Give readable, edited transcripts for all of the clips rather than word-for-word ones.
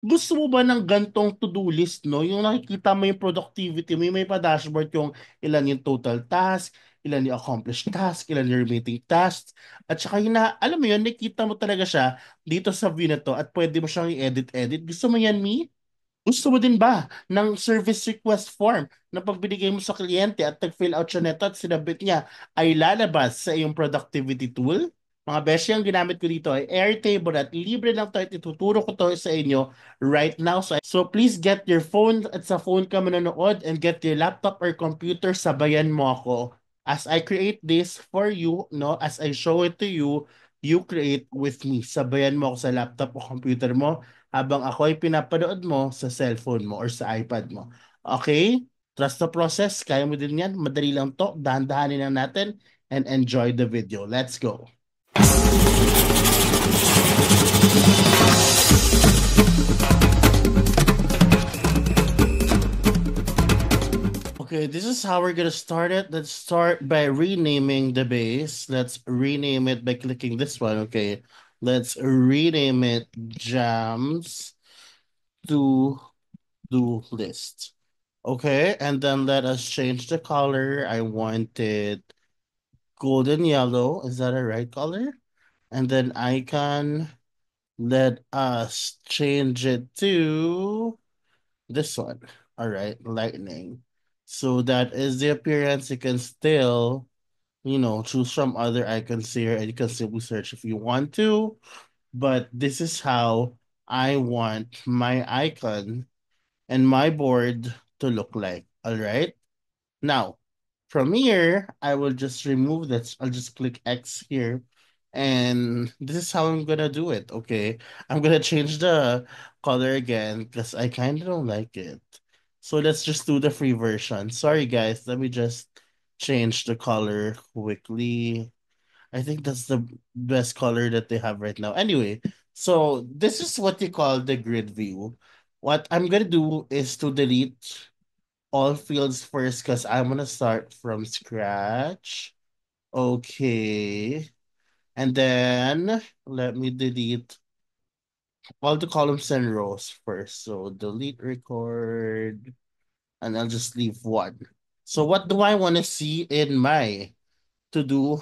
Gusto mo ba ng gantong to-do list, no? Yung nakikita mo yung productivity mo, yung may pa-dashboard yung ilan yung total task, ilan yung accomplished task, ilan yung remaining tasks, at saka yung alam mo yun, nakita mo talaga siya dito sa view na to at pwede mo siyang i-edit-edit. Gusto mo yan, Mi? Gusto mo din ba ng service request form na pag binigay mo sa kliyente at nag-fill out siya nito at sinabit niya ay lalabas sa iyong productivity tool? Mga beshi, ang ginamit ko dito ay Airtable at libre lang to at ituturo ko to sa inyo right now. So please get your phone at sa phone ka manonood and get your laptop or computer, sabayan mo ako. As I create this for you, no, as I show it to you, you create with me. Sabayan mo ako sa laptop o computer mo habang ako ay pinapanood mo sa cellphone mo or sa iPad mo. Okay? Trust the process. Kaya mo din yan. Madali lang to. Dahan-dahanin lang natin and enjoy the video. Let's go. Okay, this is how we're gonna start it. Let's start by renaming the base. Let's rename it by clicking this one. Okay, let's rename it Jams to Do List. Okay, and then let us change the color. I want it golden yellow. Is that a right color? And then icon, let us change it to this one. All right, lightning. So that is the appearance. You can still, choose from other icons here and you can simply search if you want to. But this is how I want my icon and my board to look like. All right. Now, from here, I will just remove this. I'll just click X here. And this is how I'm gonna do it. Okay. I'm gonna change the color again because I kind of don't like it. So let's just do the free version. Sorry, guys. Let me just change the color quickly. I think that's the best color that they have right now. Anyway, so this is what you call the grid view. What I'm gonna do is to delete all fields first because I'm gonna start from scratch. Okay. And then let me delete all the columns and rows first. So delete record and I'll just leave one. So what do I want to see in my to-do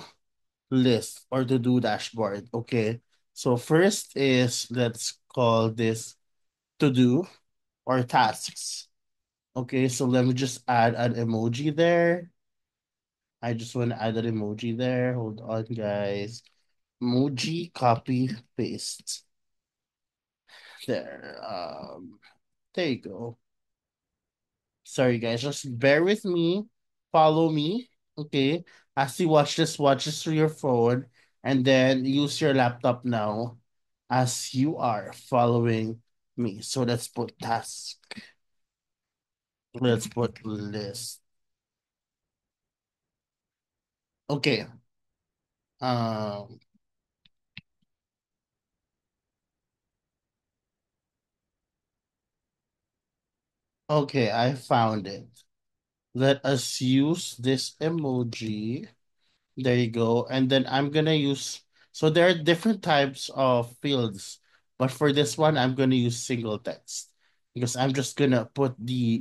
list or to-do dashboard? Okay. So first is let's call this to-do or tasks. Okay, so let me just add an emoji there. I just want to add an emoji there. Hold on, guys. Emoji, copy, paste. There. There you go. Sorry, guys. Just bear with me. Follow me. Okay. As you watch this through your phone, and then use your laptop now as you are following me. So let's put task. Let's put list. Okay. Um, okay, I found it. Let us use this emoji. There you go. And then I'm gonna use, so there are different types of fields, but for this one, I'm gonna use single text because I'm just gonna put the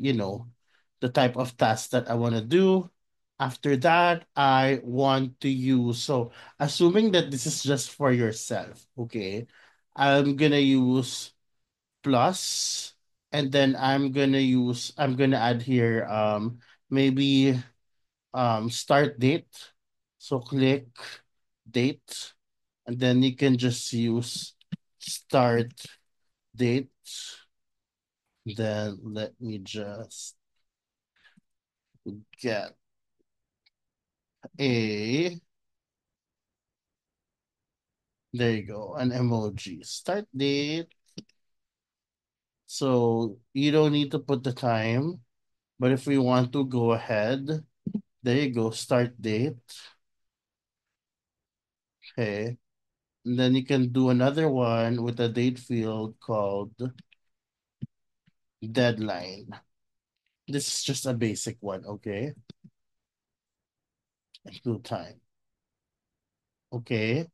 type of task that I want to do. After that, I want to use, so assuming that this is just for yourself, okay, I'm gonna use plus, and then I'm gonna add here, maybe start date. So click date, and then you can just use start date. Then let me just get a, there you go, an emoji. Start date. So you don't need to put the time, but if we want to go ahead, there you go, start date. Okay. And then you can do another one with a date field called deadline. This is just a basic one, okay? Do time. Okay.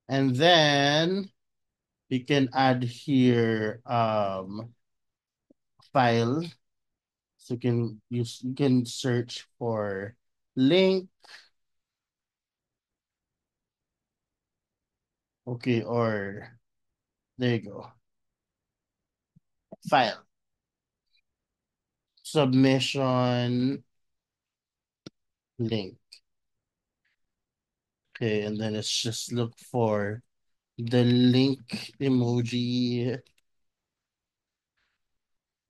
And then we can add here file. So you can search for link, okay, or there you go. File. Submission link. Okay, and then let's just look for the link emoji.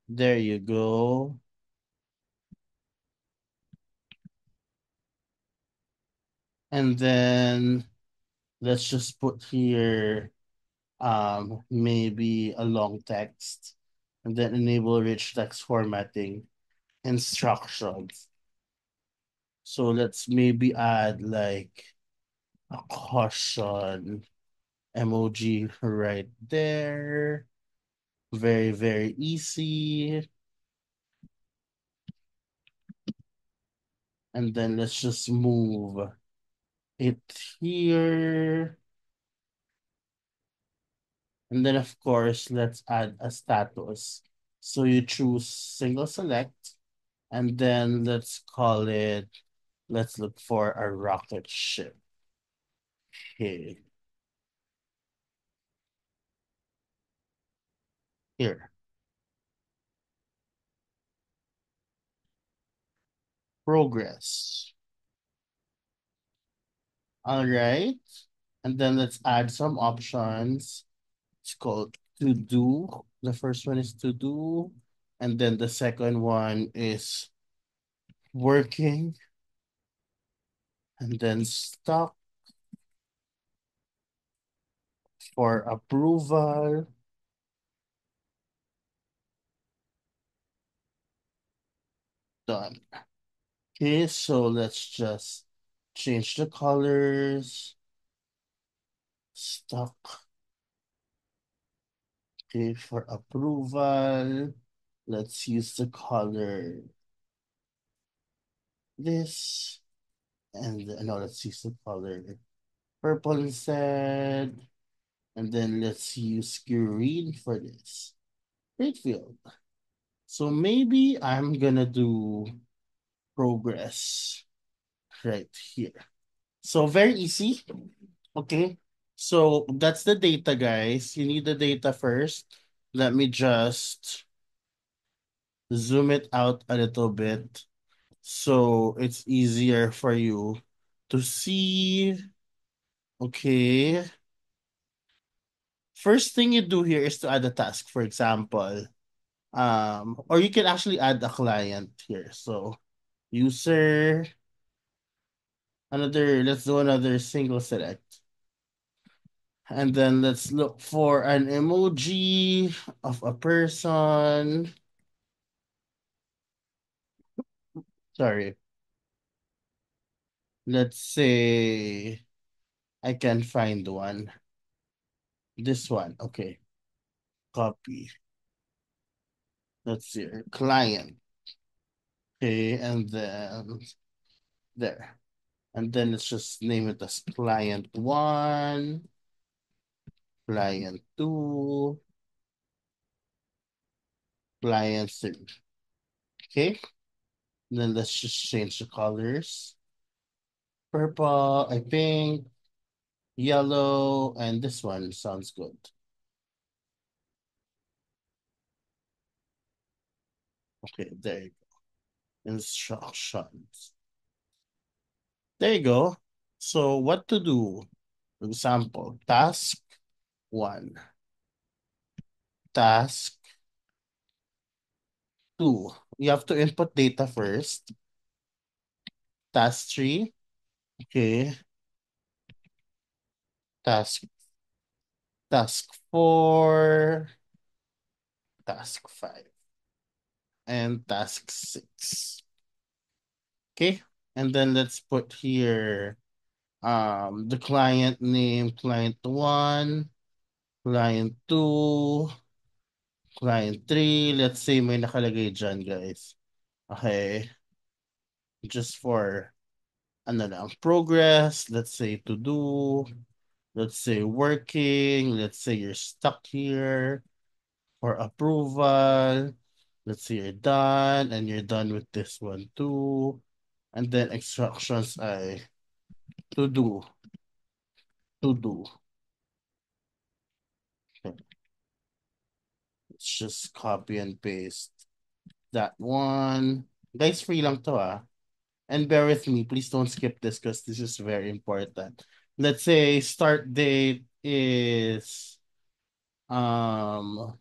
There you go. And then let's just put here maybe a long text and then enable rich text formatting instructions. So let's maybe add like a caution emoji right there. Very, very easy. And then let's just move it here. And then of course, let's add a status. So you choose single select and then let's call it, let's look for a rocket ship. Okay, here, progress. All right. And then let's add some options. It's called to do. The first one is to do. And then the second one is working. And then stock for approval. Done. Okay, so let's just change the colors. Stock. Okay, for approval. Let's use the color this. And no, let's use the color purple instead. And then let's use green for this. Great field. So maybe I'm gonna do progress right here. So very easy. Okay. So that's the data, guys. You need the data first. Let me just zoom it out a little bit so it's easier for you to see. Okay. First thing you do here is to add a task, for example. Or you can actually add a client here. So user, let's do another single select. And then let's look for an emoji of a person. Sorry. Let's say I can find one. This one. Okay. Copy. Let's see. Client. Okay. And then there. And then let's just name it as client one, client two, client three. Okay. And then let's just change the colors. Purple, I think, yellow, and this one sounds good. Okay, there you go. Instructions. There you go. So what to do? Example, task one, task two. You have to input data first. Task three, okay. Task task four, task five, and task six. Okay, and then let's put here the client name, client one, client two, client three. Let's say may nakalagay dyan, guys. Okay, just for ano lang, progress, let's say to do, let's say working, let's say you're stuck here for approval. Let's see, you're done, and you're done with this one too. And then instructions I to do, to do. Okay, let's just copy and paste that one. Guys, free lang to ah. And bear with me, please don't skip this because this is very important. Let's say start date is to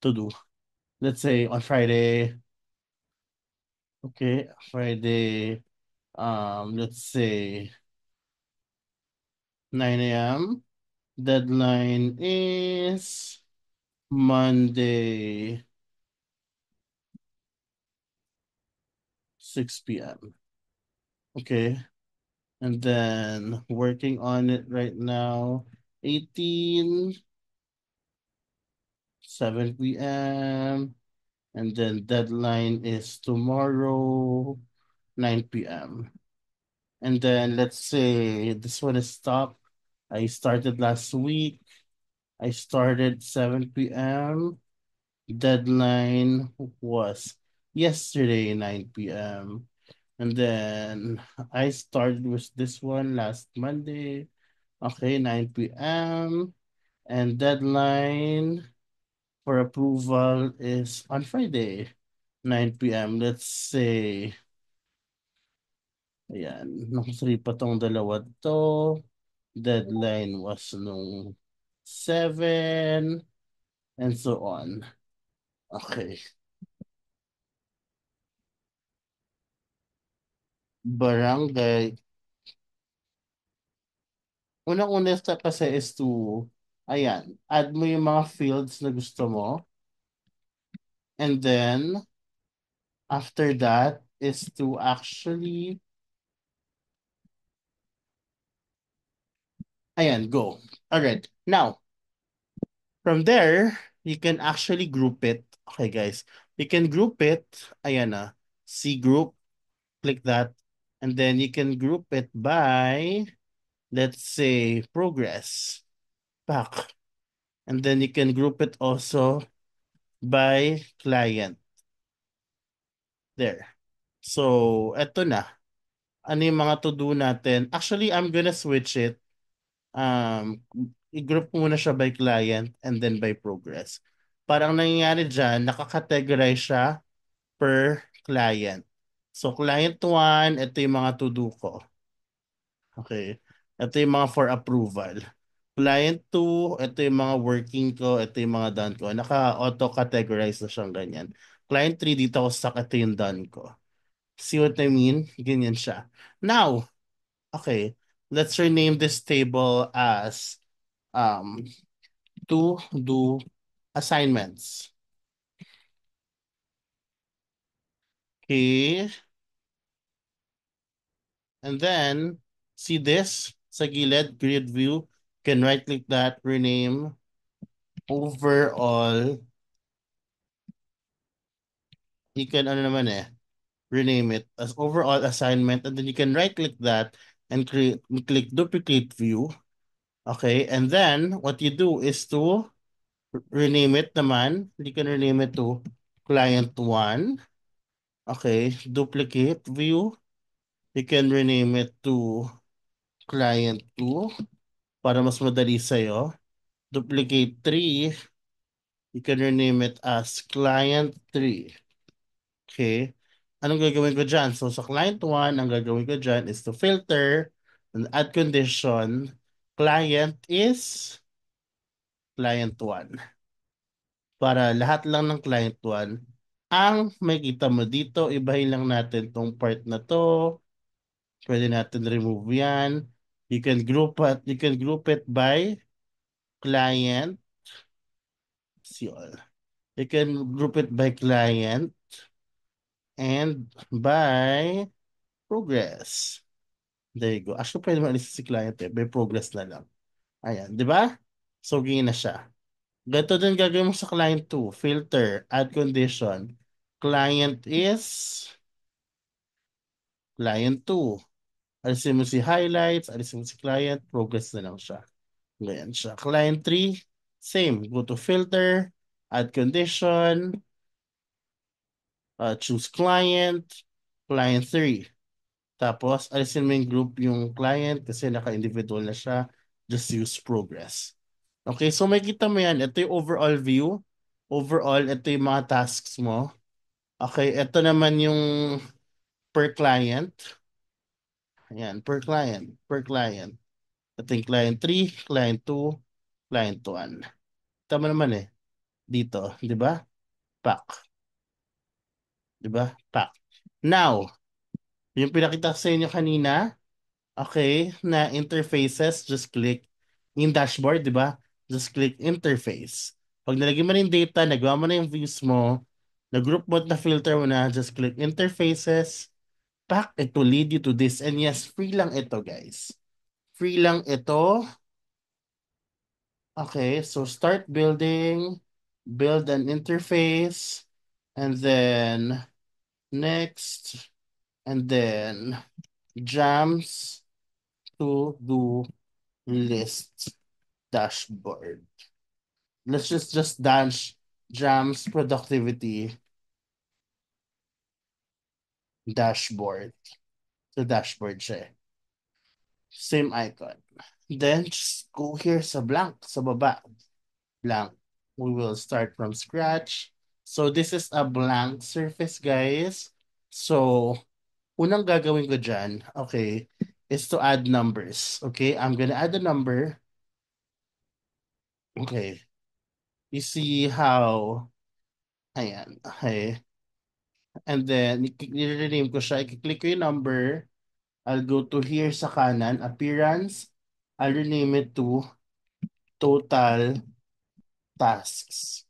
do. Let's say on Friday. Okay, Friday. Let's say 9 a.m. Deadline is Monday, 6 p.m. Okay. And then working on it right now, 18, 7 p.m. And then deadline is tomorrow, 9 p.m. And then let's say this one is stopped. I started last week. I started 7 p.m. Deadline was yesterday, 9 p.m. And then I started with this one last Monday. Okay, 9 p.m. And deadline for approval is on Friday, 9 p.m. Let's say, ayan, naka-3 pa tong dalawa to. Deadline was nung 7 and so on. Okay. Barangay. Unang-una kasi is to, ayan, add mo yung mga fields na gusto mo. And then, after that is to actually, ayan, go. All right. Now, from there, you can actually group it. Okay, guys. You can group it. Ayan na. C group. Click that. And then you can group it by, let's say, progress. Back. And then you can group it also by client. There. So, eto na. Ano yung mga to-do natin? Actually, I'm gonna switch it. I-group ko muna siya by client and then by progress. Parang nangyayari dyan, nakakategorize siya per client. So, client 1, ito yung mga to-do ko. Okay. Ito yung mga for approval. Client 2, ito yung mga working ko, ito yung mga done ko. Naka-auto-categorize na siyang ganyan. Client 3, dito ako stuck, ito yung done ko. See what I mean? Ganyan siya. Now, okay, let's rename this table as um to do assignments. Okay, and then see this sa gilid, grid view. Can right click that, rename overall. You can ano naman rename it as overall assignment, and then you can right click that and click duplicate view. Okay, and then what you do is to rename it naman. You can rename it to client 1. Okay, duplicate view. You can rename it to client 2 para mas madali sa'yo. Duplicate 3. You can rename it as client 3. Okay. Anong gagawin ko dyan? So sa client 1, ang gagawin ko dyan is to filter and add condition. Client is client 1. Para lahat lang ng client 1 ang makikita mo dito. Ibahin lang natin tong part na to. Pwede natin remove yan. You can group it by client. See all. You can group it by client and by progress. There you go. Actually, pwede mo alisin si client by progress na lang. Ayan, di ba? So, ganyan na siya. Ganito din gagawin mo sa client 2. Filter, add condition. Client is client 2. Alisin mo si highlights, alisin mo si client, progress na lang siya. Ganyan siya. Client 3, same. Go to filter, Add condition, choose client, client 3. Tapos, alisin mo yung group yung client kasi naka-individual na siya. Just use progress. Okay, so makikita mo yan. Ito yung overall view. Overall, ito yung mga tasks mo. Okay, ito naman yung per client. Ayan, per client, per client. Ito yung client 3, client 2, client 1. Tama naman eh. Dito, di ba? Pack. Di ba? Pack. Now, yung pinakita ko sa inyo kanina, okay, na interfaces, just click in dashboard, di ba? Just click interface. Pag nalagyan mo na yung data, nagawa mo na yung views mo, na-group mo at na-filter mo na, just click interfaces, pack, it will lead you to this. And yes, free lang ito, guys. Free lang ito. Okay, so start building, build an interface, and then next, and then jams to do list dashboard. Let's just dash jams productivity dashboard. The dashboard siya. Same icon. Then just go here sa blank, sa baba. Blank. We will start from scratch. So this is a blank surface, guys. So unang gagawin ko dyan, okay, is to add numbers. Okay, I'm gonna add a number. Okay, you see how, ayan, okay. And then, i-rename ko siya. I-click ko yung number. I'll go to here sa kanan, appearance. I'll rename it to total tasks.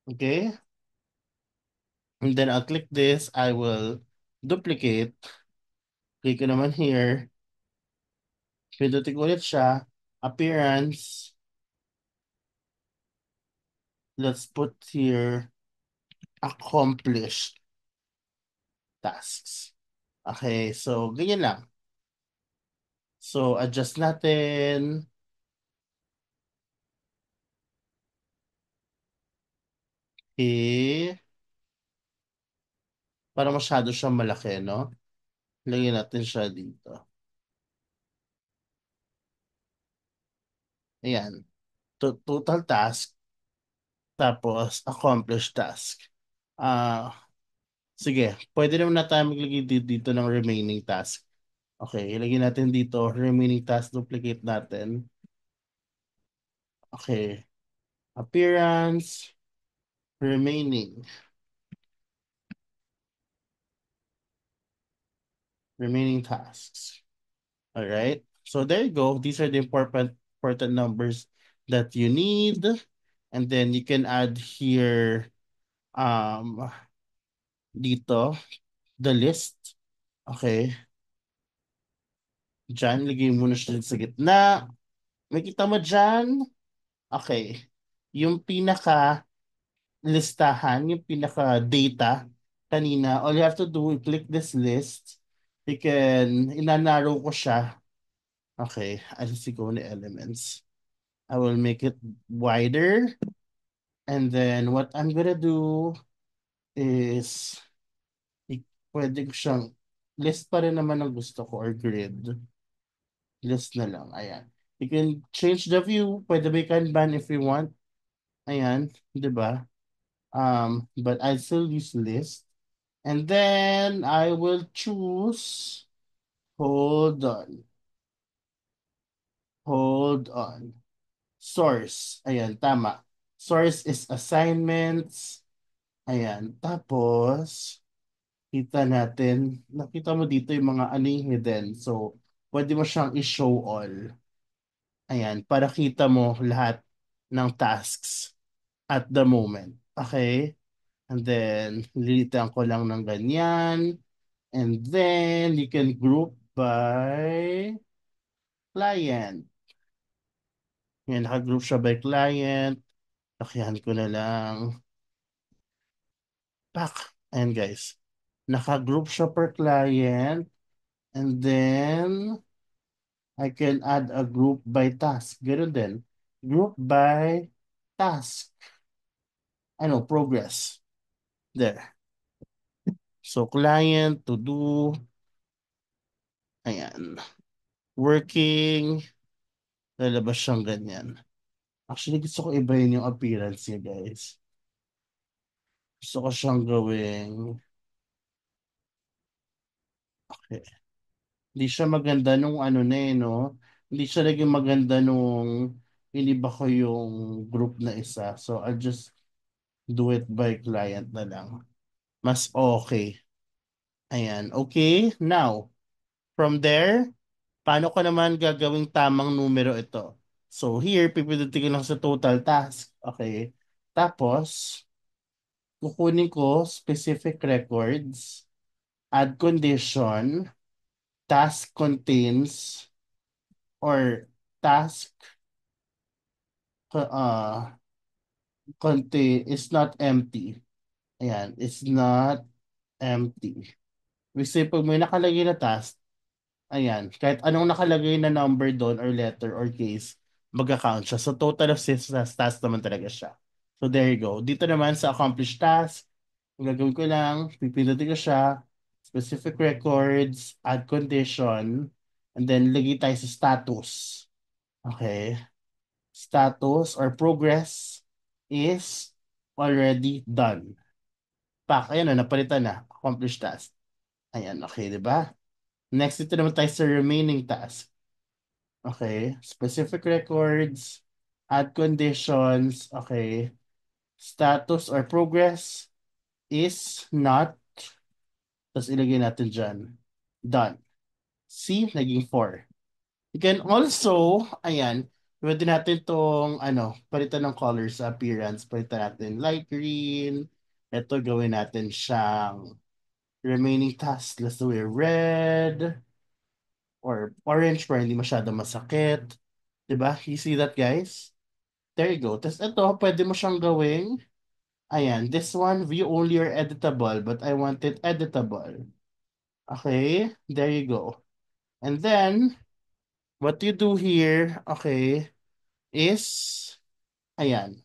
Okay? And then I'll click this. I will duplicate. Click ko naman here. Pindutin ko ulit siya. Appearance. Let's put here accomplished tasks. Okay, so ganyan lang. So adjust natin. Okay. Para masyado siyang malaki, no? Lagyan natin siya dito. Ayan. Total task, tapos accomplished task. Ah, sige. Pwede naman na tayo maglagay dito ng remaining task. Okay, ilagay natin dito, remaining task, duplicate natin. Okay. Appearance, remaining. Remaining tasks. All right. So there you go. These are the important numbers that you need. And then you can add here dito the list. Okay. Diyan, lagay mo na siya sa gitna. May kita mo dyan? Okay. Yung pinaka listahan, yung pinaka data kanina, all you have to do, click this list. You can, inanarrow ko siya. Okay. I just go on the elements. I will make it wider. And then what I'm gonna do is pwede ko siyang list pa rin naman ang gusto ko or grid. List na lang. Ayan. You can change the view. Pwede ba Kanban if you want. Ayan. Di ba? But I still use list. And then I will choose. Hold on. Hold on. Source. Ayan. Tama. Source is assignments. Ayan. Tapos, kita natin, nakita mo dito yung mga ano yung hidden. So, pwede mo siyang i-show all. Ayan, para kita mo lahat ng tasks at the moment. Okay? And then, lilitan ko lang ng ganyan. And then, you can group by client. Yan, naka-group siya by client. Lakihan ko na lang. Pak. Ayan guys. Naka-group siya per client. And then, I can add a group by task. Ganun din. Group by task. ano, progress. There. So, client, to do, ayan. Working, lalabas siyang ganyan. Actually, gusto ko ibahin yung appearance niya, guys. Gusto ko siyang gawing, okay. Hindi siya maganda nung ano na eh, no? Hindi siya naging maganda nung iniba ko yung group na isa. So, I'll just do it by client na lang. Mas okay. Ayan. Okay. Now, from there, paano ko naman gagawing tamang numero ito? So, here, pipindutin ko lang sa total task. Okay. Tapos, kukunin ko specific records, add condition, task contains, or task is not empty. Ayan, it's not empty. Kasi pag may nakalagay na task, ayan, kahit anong nakalagay na number doon or letter or case, mag-account siya. So total of 6 tasks naman talaga siya. So there you go. Dito naman sa accomplished task, ang gagawin ko lang, pipindutin ko siya, specific records, add condition, and then lagay tayo sa status. Okay. Status or progress is already done. Pak, ayan na, napalitan na. Accomplished task. Ayan, okay, di ba? Next, ito naman tayo sa remaining task. Okay, specific records, add conditions, okay. Status or progress is not, tapos ilagay natin dyan. Done. See, naging 4. You can also, ayan, pwede natin tong, ano, palitan ng color sa appearance. Palitan natin light green. Ito, gawin natin siyang remaining task. Let's do it red or orange para hindi masyado masakit. Diba? You see that, guys? There you go. Tapos ito, pwede mo siyang gawing, ayan, this one, view only or editable, but I want it editable. Okay, there you go. And then, what you do here, okay, is, ayan,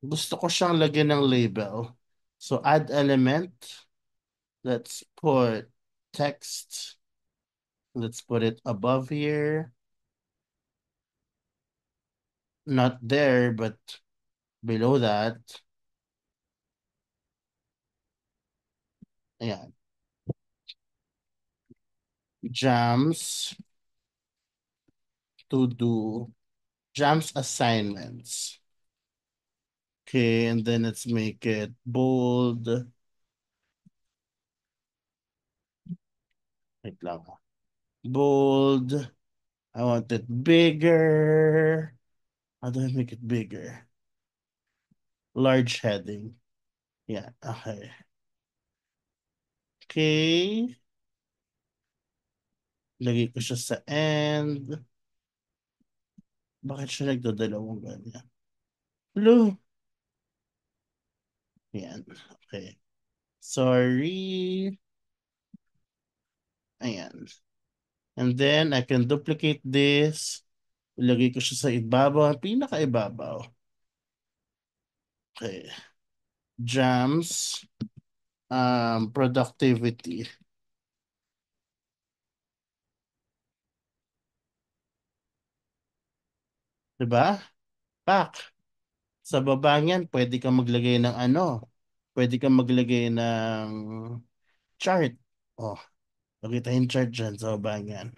gusto ko siyang lagyan ng label. So, add element. Let's put text. Let's put it above here. Not there, but below that. Ayan. Jams to do. Jams assignments. Okay, and then let's make it bold. Wait lang. Bold. I want it bigger. How do I make it bigger? Large heading. Yeah, okay. Okay. Lagay ko siya sa end. Bakit siya nagdadalawang ganyan? Hello? Ayan. Okay. Sorry. Ayan. And then, I can duplicate this. Ilagay ko siya sa ibabaw. Pinaka-ibabaw. Okay. Jams. Productivity. Diba? Pak. Sa baba niyan, pwede kang maglagay ng ano. Pwede kang maglagay ng chart. Oh, nakita yung chart dyan sa baba niyan.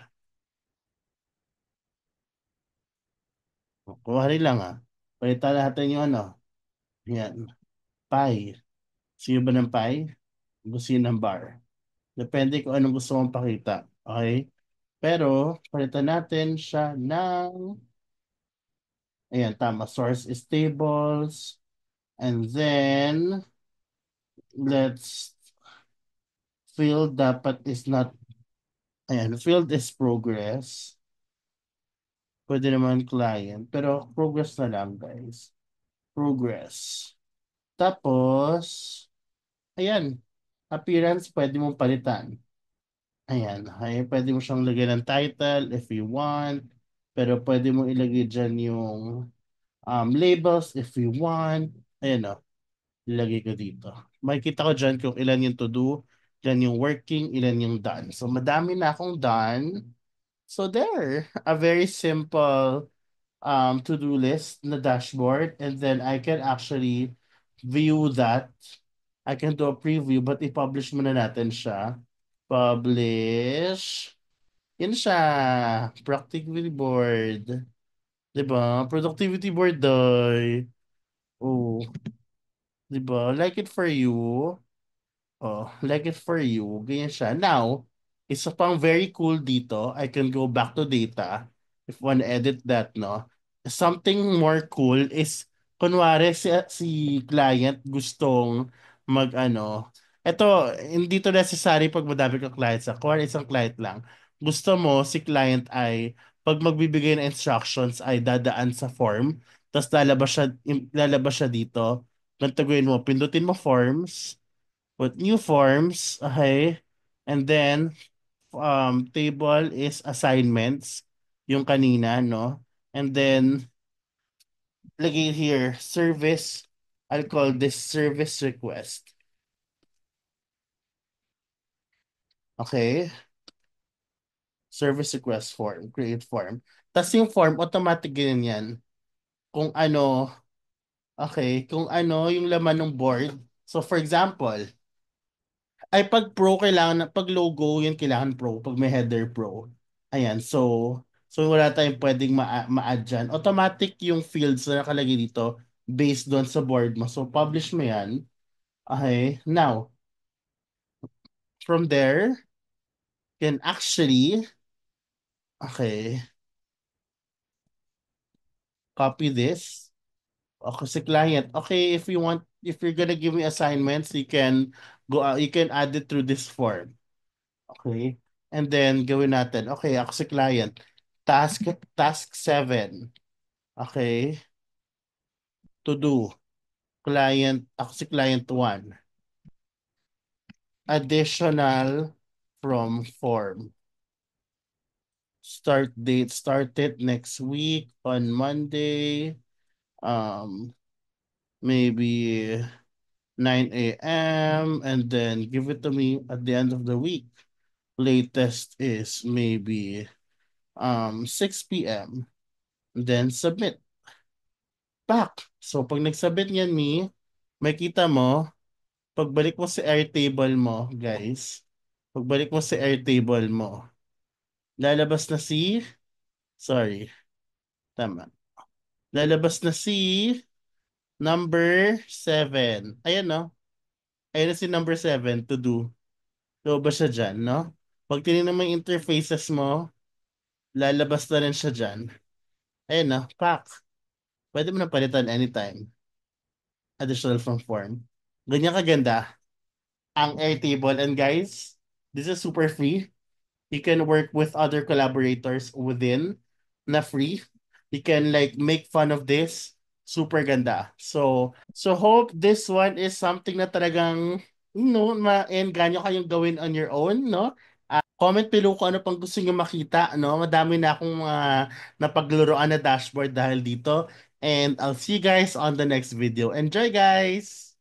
Kuwari lang ah. Palitan natin yung ano. Yan. Pie. Sino ba ng pie? Gusto yun ng bar. Depende kung anong gusto mong pakita. Okay? Pero, palitan natin siya ng, ayan, tama. Source is tables. And then, let's, field dapat is not, ayan, field is progress. Pwede naman client. Pero, progress na lang, guys. Progress. Tapos, ayan, appearance, pwede mong palitan. Ayan, ay, pwede mo siyang lagyan ng title if you want. Pero pwede mo ilagay dyan yung labels if you want. Ayan o. Ilagay ko dito. Makikita ko dyan kung ilan yung to do, ilan yung working, ilan yung done. So madami na akong done. So there, a very simple to-do list na dashboard, and then I can actually view that. I can do a preview but i-publish muna natin siya. Publish. Yan siya. Productivity board. 'Di ba? Productivity board doy. Oh, 'di ba? Like it for you. Oh, like it for you. Ganyan siya. Now, isa pang very cool dito. I can go back to data if one edit that, no? Something more cool is, kunwari si client gustong mag-ano. Ito, hindi to necessary pag madami kang clients. Kunwari isang client lang. Gusto mo si client ay pag magbibigay ng instructions ay dadaan sa form. Tapos lalabas siya dito. Ganito gawin mo. Pindutin mo forms with new forms, okay? And then table is assignments, yung kanina, no? And then lagay here service. I'll call this service request. Okay? Service request form, create form. Tapos yung form, automatic ganyan yan. Kung ano, okay, kung ano yung laman ng board. So for example, ay pag pro kailangan pag logo yun kailangan pro pag may header pro. Ayan, so wala tayong pwedeng ma-add dyan. Automatic yung fields na nakalagay dito based doon sa board mo. So publish mo yan. Okay, now from there can actually okay, copy this. Okay, si client. Okay, if you're gonna give me assignments, you can you can add it through this form. Okay? And then gawin natin. Okay, ako si client. Task task 7. Okay? To do. Client, ako si client 1. Additional from form. Start date. Start it next week on Monday. Um, maybe 9 a.m. and then give it to me at the end of the week. Latest is maybe 6 p.m. Then submit. Back. So, pag nagsabit niyan, makita mo, pagbalik mo sa Airtable mo, guys, pagbalik mo sa Airtable mo, lalabas na sorry, tama. Lalabas na number 7. Ayan, no? Ayan na si number 7 to do. Lumabas siya dyan, no? Pag tinignan mo yung interfaces mo, lalabas na rin siya dyan. Ayan, no? Pack. Pwede mo na palitan anytime. Additional from form. Ganyan kaganda ang Airtable. And guys, this is super free. You can work with other collaborators within na free. You can like make fun of this. Super ganda. So hope this one is something na talagang ma-enganyo kayong gawin on your own, no? Comment below kung ano pang gusto niyo makita, no? Madami na akong mga napaglaruan na dashboard dahil dito. And I'll see you guys on the next video. Enjoy, guys!